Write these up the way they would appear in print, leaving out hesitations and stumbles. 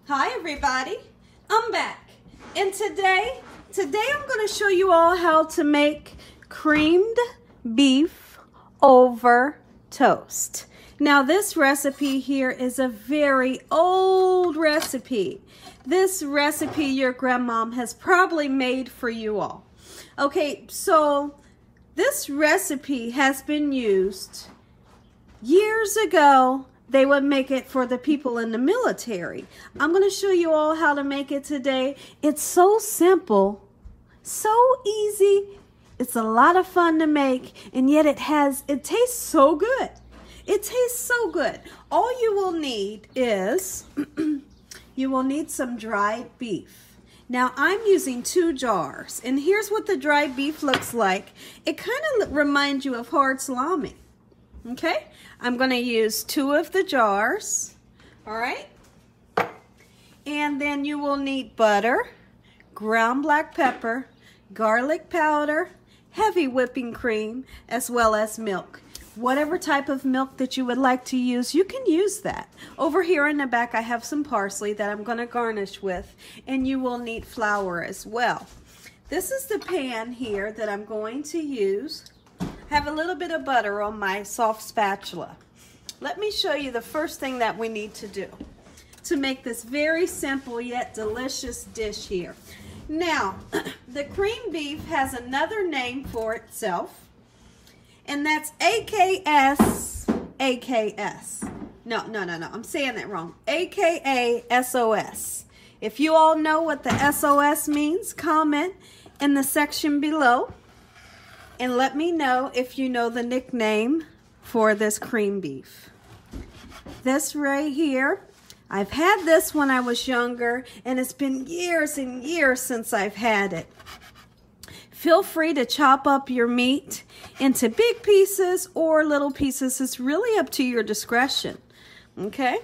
Hi everybody, I'm back, and today I'm going to show you all how to make creamed beef over toast. Now this recipe here is a very old recipe. This recipe your grandmom has probably made for you all. Okay, so this recipe has been used years ago. They would make it for the people in the military. I'm going to show you all how to make it today. It's so simple, so easy. It's a lot of fun to make, and yet it tastes so good. It tastes so good. All you will need is, you will need some dried beef. Now I'm using 2 jars, and here's what the dried beef looks like. It kind of reminds you of hard salami. Okay, I'm going to use 2 of the jars, all right? And then you will need butter, ground black pepper, garlic powder, heavy whipping cream, as well as milk. Whatever type of milk that you would like to use, you can use that. Over here in the back, I have some parsley that I'm going to garnish with, and you will need flour as well. This is the pan here that I'm going to use. Have a little bit of butter on my soft spatula. Let me show you the first thing that we need to do to make this very simple yet delicious dish here. Now, the creamed beef has another name for itself, and that's AKS. No, I'm saying that wrong. AKA SOS. If you all know what the SOS means, comment in the section below. And let me know if you know the nickname for this cream beef. This right here, I've had this when I was younger, and it's been years and years since I've had it. Feel free to chop up your meat into big pieces or little pieces. It's really up to your discretion. Okay?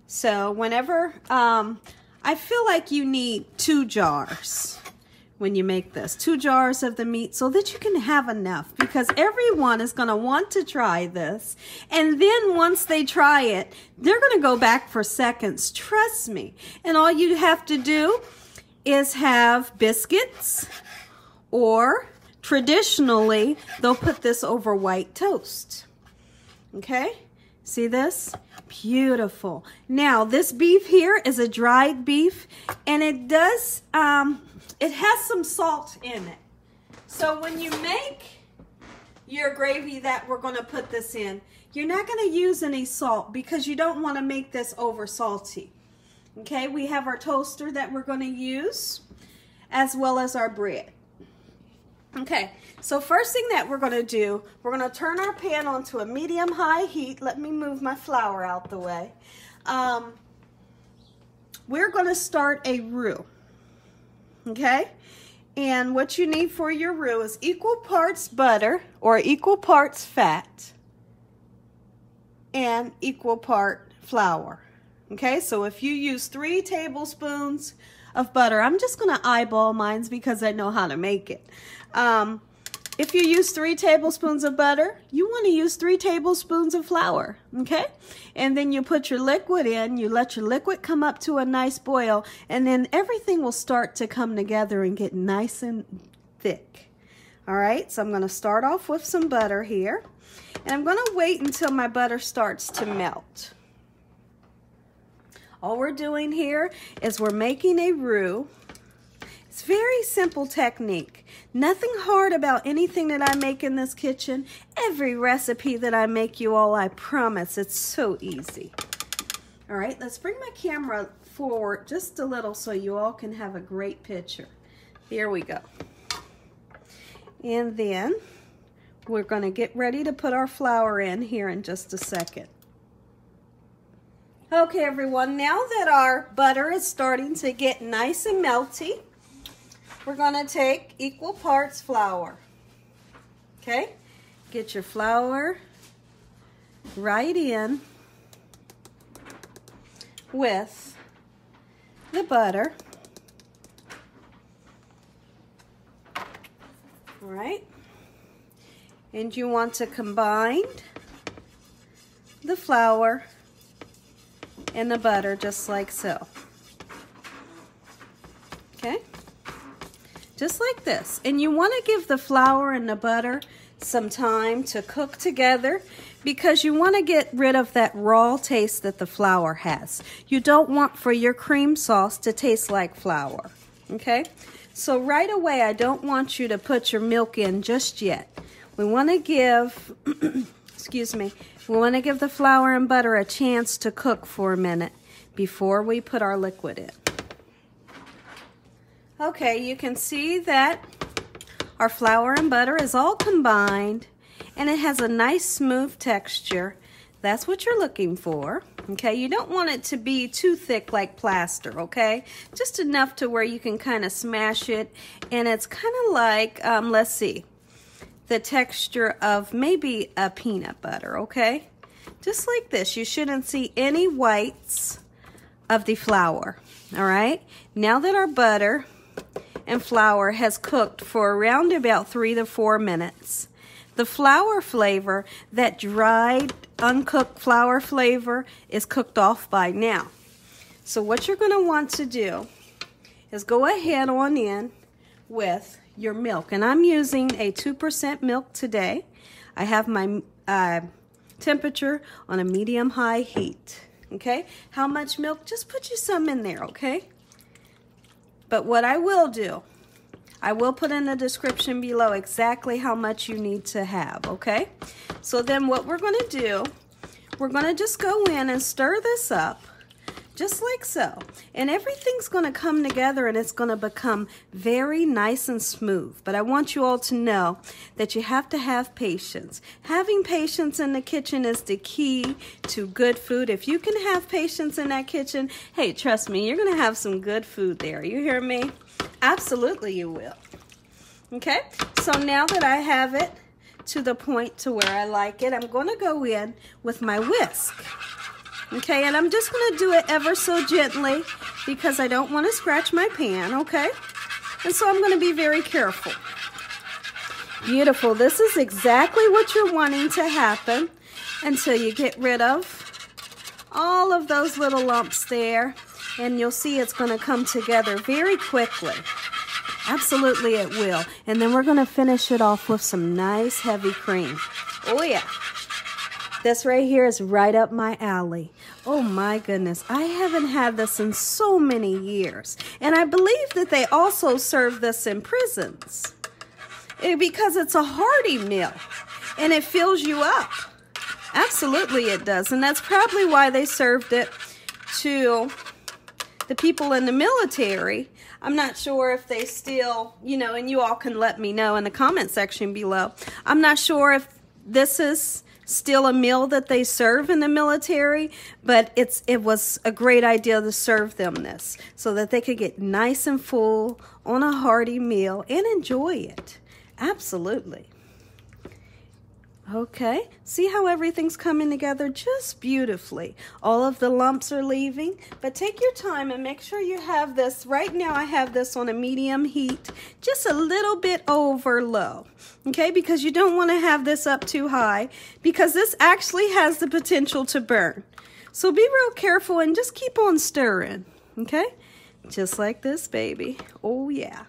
So whenever, I feel like you need 2 jars. When you make this, 2 jars of the meat, so that you can have enough, because everyone is going to want to try this, and then once they try it, they're going to go back for seconds, trust me. And all you have to do is have biscuits, or traditionally they'll put this over white toast. Okay, see this? Beautiful. Now this beef here is a dried beef, and it does it has some salt in it. So when you make your gravy that we're going to put this in, you're not going to use any salt because you don't want to make this over salty. Okay, we have our toaster that we're going to use, as well as our bread. Okay, so first thing that we're going to do, we're going to turn our pan onto a medium-high heat. Let me move my flour out the way. We're going to start a roux. Okay, and what you need for your roux is equal parts butter or equal parts fat and equal part flour. Okay, so if you use 3 tablespoons of butter, I'm just going to eyeball mine because I know how to make it. If you use 3 tablespoons of butter, you want to use 3 tablespoons of flour, okay? And then you put your liquid in, you let your liquid come up to a nice boil, and then everything will start to come together and get nice and thick. All right, so I'm going to start off with some butter here, and I'm going to wait until my butter starts to melt. All we're doing here is we're making a roux. It's a very simple technique. Nothing hard about anything that I make in this kitchen. Every recipe that I make you all, I promise, it's so easy. All right, let's bring my camera forward just a little so you all can have a great picture. Here we go. And then we're going to get ready to put our flour in here in just a second. Okay, everyone, now that our butter is starting to get nice and melty, we're going to take equal parts flour. Okay, get your flour right in with the butter. All right, and you want to combine the flour and the butter just like so. Okay? Just like this. And you want to give the flour and the butter some time to cook together because you want to get rid of that raw taste that the flour has. You don't want for your cream sauce to taste like flour. Okay? So right away, I don't want you to put your milk in just yet. We want to give, excuse me, we want to give the flour and butter a chance to cook for a minute before we put our liquid in. Okay, you can see that our flour and butter is all combined and it has a nice smooth texture. That's what you're looking for. Okay, you don't want it to be too thick like plaster, okay? Just enough to where you can kind of smash it, and it's kind of like, let's see, the texture of maybe a peanut butter, okay? Just like this. You shouldn't see any whites of the flour, all right? Now that our butter and flour has cooked for around about 3 to 4 minutes, the flour flavor, that dried, uncooked flour flavor, is cooked off by now. So what you're going to want to do is go ahead on in with your milk. And I'm using a 2% milk today. I have my temperature on a medium-high heat. Okay? How much milk? Just put you some in there, okay? But what I will do, I will put in the description below exactly how much you need to have, okay? So then what we're going to do, we're going to just go in and stir this up, just like so. And everything's going to come together and it's going to become very nice and smooth. But I want you all to know that you have to have patience. Having patience in the kitchen is the key to good food. If you can have patience in that kitchen, hey, trust me, you're going to have some good food there. You hear me? Absolutely you will. Okay, so now that I have it to the point to where I like it, I'm going to go in with my whisk. Okay, and I'm just going to do it ever so gently because I don't want to scratch my pan, okay? And so I'm going to be very careful. Beautiful. This is exactly what you're wanting to happen until you get rid of all of those little lumps there. And you'll see it's going to come together very quickly. Absolutely it will. And then we're going to finish it off with some nice heavy cream. Oh yeah. This right here is right up my alley. Oh my goodness. I haven't had this in so many years. And I believe that they also serve this in prisons. Because it's a hearty meal. And it fills you up. Absolutely it does. And that's probably why they served it to the people in the military. I'm not sure if they still, you know, and you all can let me know in the comment section below. I'm not sure if this is still a meal that they serve in the military, but it was a great idea to serve them this so that they could get nice and full on a hearty meal and enjoy it. Absolutely. Okay, see how everything's coming together just beautifully. All of the lumps are leaving, but take your time and make sure you have this. Right now I have this on a medium heat, just a little bit over low, okay, because you don't want to have this up too high because this actually has the potential to burn. So be real careful and just keep on stirring, okay, just like this, baby. Oh yeah.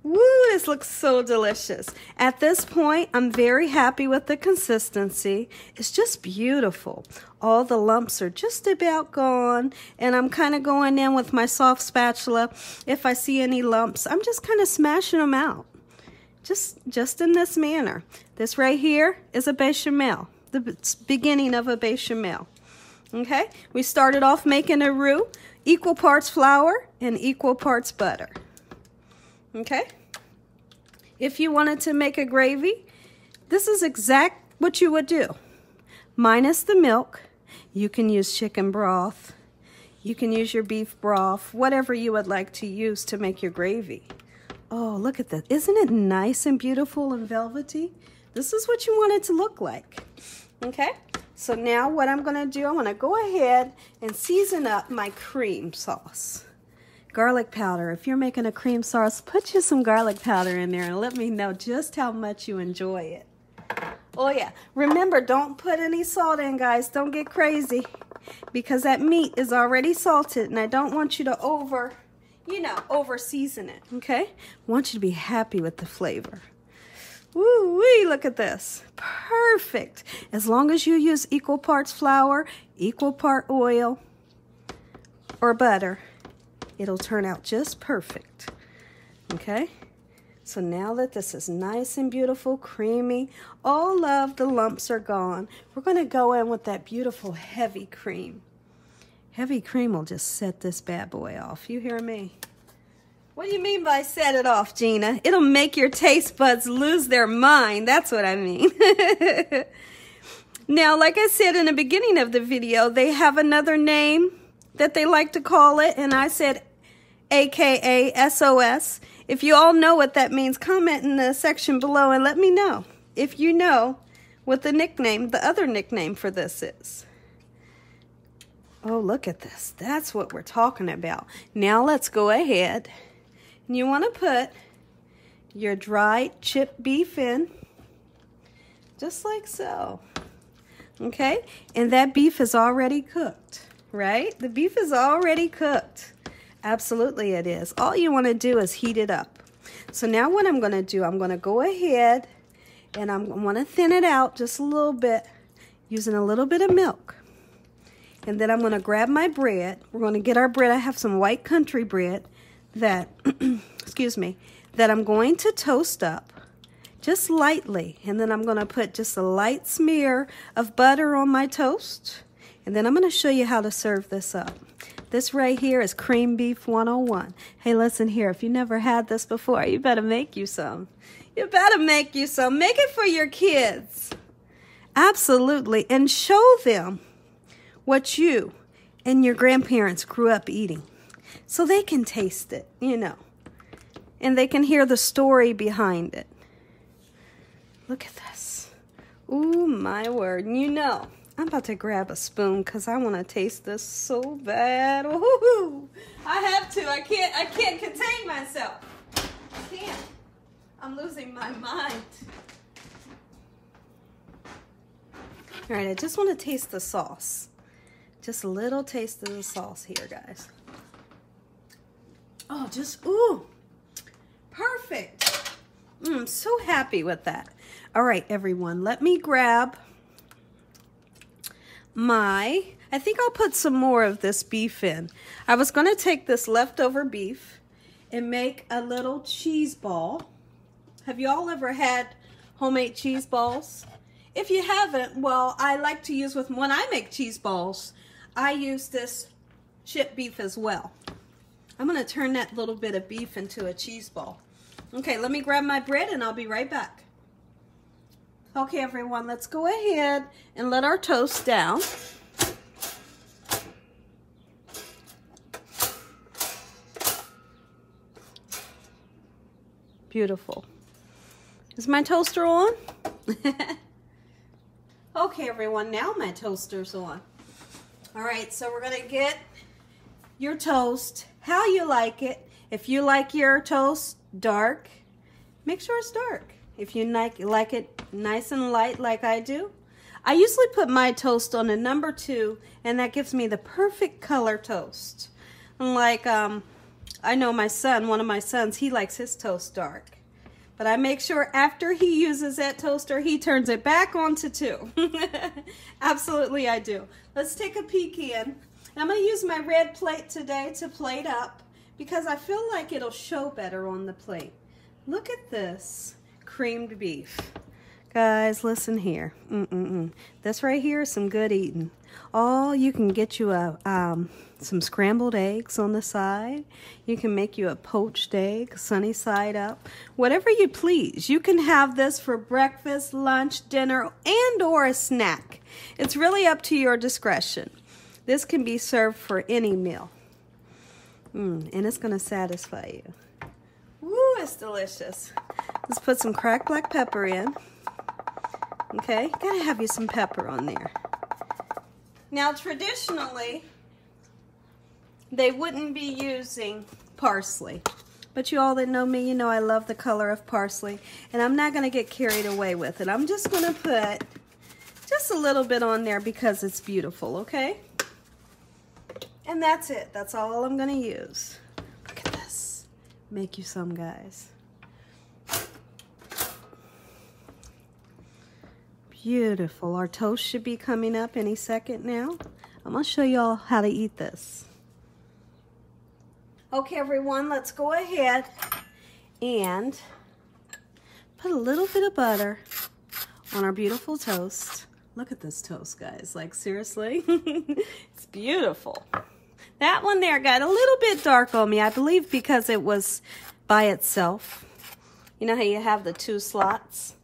Woo, this looks so delicious. At this point, I'm very happy with the consistency. It's just beautiful. All the lumps are just about gone, and I'm kind of going in with my soft spatula. If I see any lumps, I'm just kind of smashing them out. Just in this manner. This right here is a bechamel, the beginning of a bechamel. Okay, we started off making a roux, equal parts flour and equal parts butter. Okay, if you wanted to make a gravy, this is exact what you would do. Minus the milk, you can use chicken broth, you can use your beef broth, whatever you would like to use to make your gravy. Oh, look at that. Isn't it nice and beautiful and velvety? This is what you want it to look like. Okay, so now what I'm going to do, I'm going to go ahead and season up my cream sauce. Garlic powder. If you're making a cream sauce, put you some garlic powder in there and let me know just how much you enjoy it. Oh yeah, remember, don't put any salt in, guys. Don't get crazy because that meat is already salted and I don't want you to you know, over season it, okay? I want you to be happy with the flavor. Woo-wee, look at this. Perfect. As long as you use equal parts flour, equal part oil, or butter, it'll turn out just perfect, okay? So now that this is nice and beautiful, creamy, all of the lumps are gone, we're going to go in with that beautiful heavy cream. Heavy cream will just set this bad boy off. You hear me? What do you mean by set it off, Gina? It'll make your taste buds lose their mind. That's what I mean. Now, like I said in the beginning of the video, they have another name that they like to call it, and I said AKA SOS. If you all know what that means, comment in the section below and let me know if you know what the other nickname for this is. Oh, look at this. That's what we're talking about. Now let's go ahead. You want to put your dried chipped beef in, just like so. Okay? And that beef is already cooked, right? The beef is already cooked. Absolutely it is. All you want to do is heat it up. So now what I'm going to do, I'm going to go ahead and I'm going to thin it out just a little bit using a little bit of milk. And then I'm going to grab my bread. We're going to get our bread. I have some white country bread that, excuse me, that I'm going to toast up just lightly. And then I'm going to put just a light smear of butter on my toast. And then I'm going to show you how to serve this up. This right here is cream beef 101. Hey, listen here. If you never had this before, you better make you some. You better make you some. Make it for your kids. Absolutely. And show them what you and your grandparents grew up eating, so they can taste it, you know, and they can hear the story behind it. Look at this. Ooh, my word. And you know, I'm about to grab a spoon because I want to taste this so bad. Ooh, I have to. I can't contain myself. I can't. I'm losing my mind. All right, I just want to taste the sauce. Just a little taste of the sauce here, guys. Oh, just, ooh, perfect. I'm so happy with that. All right, everyone, let me grab I think I'll put some more of this beef in. I was going to take this leftover beef and make a little cheese ball. Have you all ever had homemade cheese balls? If you haven't, well, I like to use when I make cheese balls, I use this chipped beef as well. I'm going to turn that little bit of beef into a cheese ball. Okay, let me grab my bread and I'll be right back. Okay, everyone, let's go ahead and let our toast down. Beautiful. Is my toaster on? Okay, everyone, now my toaster's on. All right, so we're going to get your toast how you like it. If you like your toast dark, make sure it's dark. If you like it nice and light like I do, I usually put my toast on a number 2, and that gives me the perfect color toast. Like, I know my son, one of my sons, he likes his toast dark. But I make sure after he uses that toaster, he turns it back on to 2. Absolutely I do. Let's take a peek in. And I'm going to use my red plate today to plate up because I feel like it'll show better on the plate. Look at this creamed beef. Guys, listen here. This right here is some good eating. Oh, you can get you some scrambled eggs on the side. You can make you a poached egg, sunny side up. Whatever you please. You can have this for breakfast, lunch, dinner, and or a snack. It's really up to your discretion. This can be served for any meal. And it's going to satisfy you. Woo, it's delicious. Let's put some cracked black pepper in. Okay, gotta have you some pepper on there. Now, traditionally, they wouldn't be using parsley. But you all that know me, you know I love the color of parsley. And I'm not gonna get carried away with it. I'm just gonna put just a little bit on there because it's beautiful, okay? And that's it. That's all I'm gonna use. Look at this. make you some, guys. Beautiful. Our toast should be coming up any second now. I'm going to show you all how to eat this. Okay, everyone, let's go ahead and put a little bit of butter on our beautiful toast. Look at this toast, guys. Like, seriously? It's beautiful. That one there got a little bit dark on me, I believe, because it was by itself. You know how you have the two slots?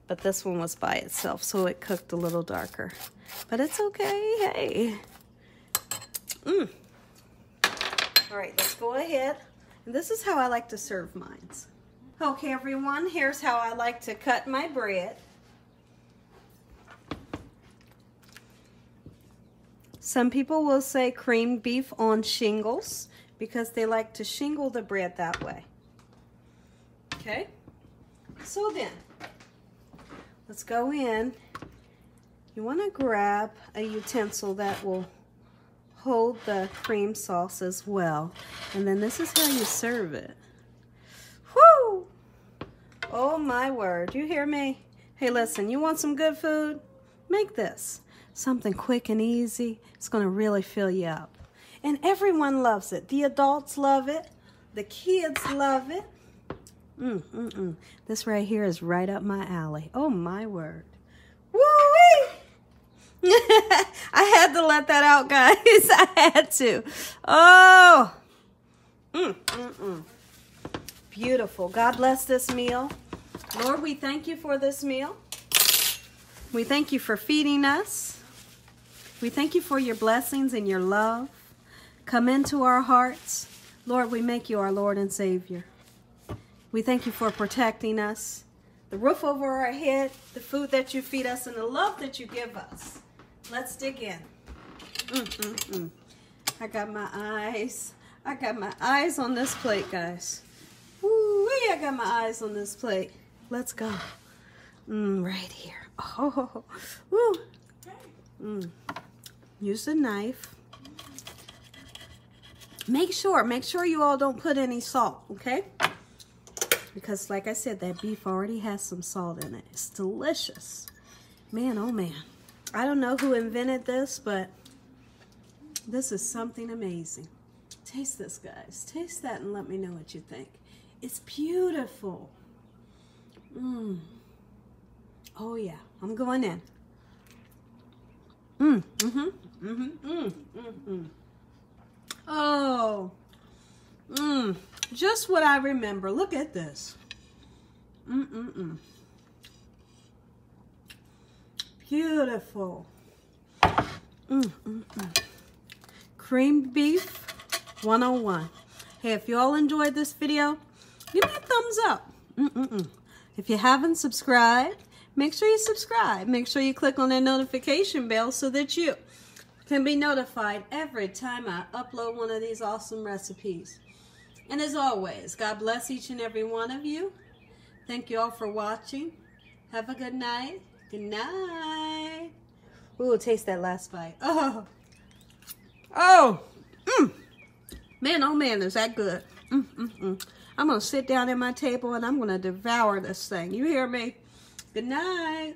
But this one was by itself, so it cooked a little darker. But it's okay, hey. All right, let's go ahead. And this is how I like to serve mine. Okay, everyone, here's how I like to cut my bread. Some people will say creamed beef on shingles because they like to shingle the bread that way. Okay, so then, let's go in. You want to grab a utensil that will hold the cream sauce as well. And then this is how you serve it. Whoo! Oh my word, you hear me? Hey, listen, you want some good food? Make this. Something quick and easy. It's going to really fill you up. And everyone loves it. The adults love it. The kids love it. This right here is right up my alley. Oh my word. Woo-wee! I had to let that out, guys. I had to. Oh. Beautiful. God bless this meal. Lord, we thank you for this meal. We thank you for feeding us. We thank you for your blessings and your love. Come into our hearts. Lord, we make you our Lord and Savior. We thank you for protecting us, the roof over our head, the food that you feed us, and the love that you give us. Let's dig in. I got my eyes. I got my eyes on this plate, guys. Woo-wee, I got my eyes on this plate. Let's go. Right here. Oh, woo. Use the knife. Make sure you all don't put any salt, okay? Because like I said, that beef already has some salt in it. It's delicious. Man, oh man. I don't know who invented this, but this is something amazing. Taste this, guys. Taste that and let me know what you think. It's beautiful. Oh yeah, I'm going in. Oh, just what I remember. Look at this. Beautiful. Creamed beef 101. Hey, if you all enjoyed this video, give me a thumbs up. If you haven't subscribed, make sure you subscribe. Make sure you click on that notification bell so that you can be notified every time I upload one of these awesome recipes. And as always, God bless each and every one of you. Thank you all for watching. Have a good night. Good night. Ooh, taste that last bite. Man, oh man, is that good. I'm going to sit down at my table and I'm going to devour this thing. You hear me? Good night.